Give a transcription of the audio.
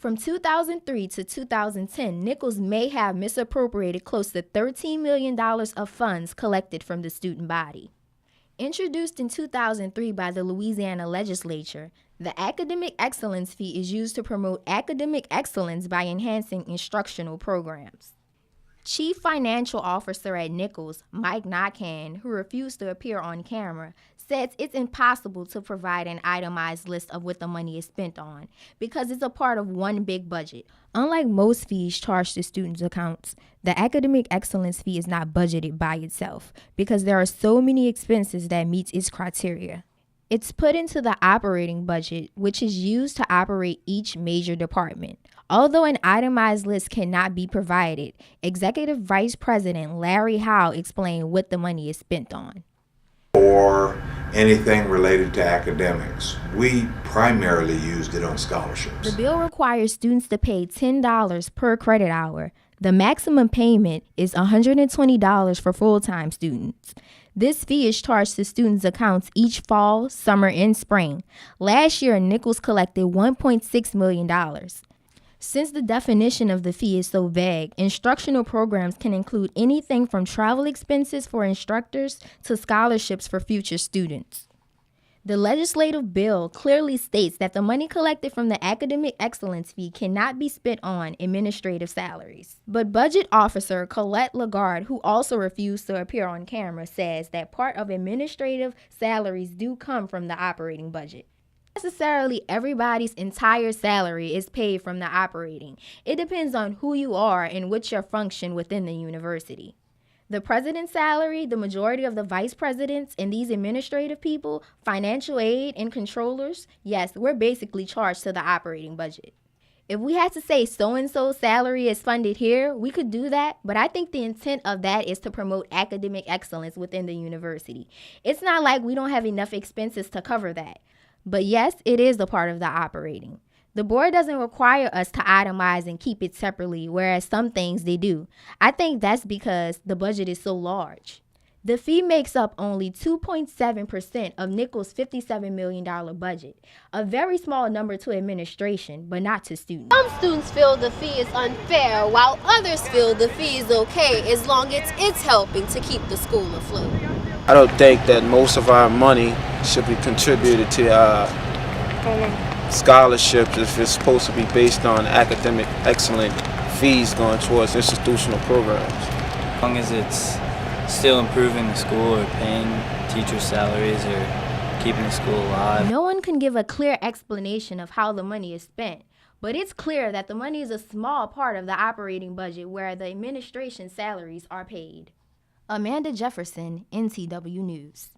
From 2003 to 2010, Nichols may have misappropriated close to $13 million of funds collected from the student body. Introduced in 2003 by the Louisiana legislature, the academic excellence fee is used to promote academic excellence by enhancing instructional programs. Chief Financial Officer at Nichols, Mike Nakhan, who refused to appear on camera, says it's impossible to provide an itemized list of what the money is spent on because it's a part of one big budget. Unlike most fees charged to students' accounts, the academic excellence fee is not budgeted by itself because there are so many expenses that meet its criteria. It's put into the operating budget, which is used to operate each major department. Although an itemized list cannot be provided, Executive Vice President Larry Howe explained what the money is spent on. Or anything related to academics. We primarily used it on scholarships. The bill requires students to pay $10 per credit hour. The maximum payment is $120 for full-time students. This fee is charged to students' accounts each fall, summer, and spring. Last year, Nichols collected $1.6 million. Since the definition of the fee is so vague, instructional programs can include anything from travel expenses for instructors to scholarships for future students. The legislative bill clearly states that the money collected from the academic excellence fee cannot be spent on administrative salaries. But Budget Officer Colette Lagarde, who also refused to appear on camera, says that part of administrative salaries do come from the operating budget. Necessarily everybody's entire salary is paid from the operating. It depends on who you are and what's your function within the university. The president's salary, the majority of the vice presidents, and these administrative people, financial aid, and controllers, yes, we're basically charged to the operating budget. If we had to say so-and-so's salary is funded here, we could do that, but I think the intent of that is to promote academic excellence within the university. It's not like we don't have enough expenses to cover that. But yes, it is a part of the operating. The board doesn't require us to itemize and keep it separately, whereas some things they do. I think that's because the budget is so large. The fee makes up only 2.7% of Nichols' $57 million budget, a very small number to administration, but not to students. Some students feel the fee is unfair, while others feel the fee is okay as long as it's helping to keep the school afloat. I don't think that most of our money should be contributed to scholarships if it's supposed to be based on academic excellent fees going towards institutional programs. As long as it's still improving the school or paying teachers' salaries or keeping the school alive. No one can give a clear explanation of how the money is spent, but it's clear that the money is a small part of the operating budget where the administration salaries are paid. Amanda Jefferson, NTW News.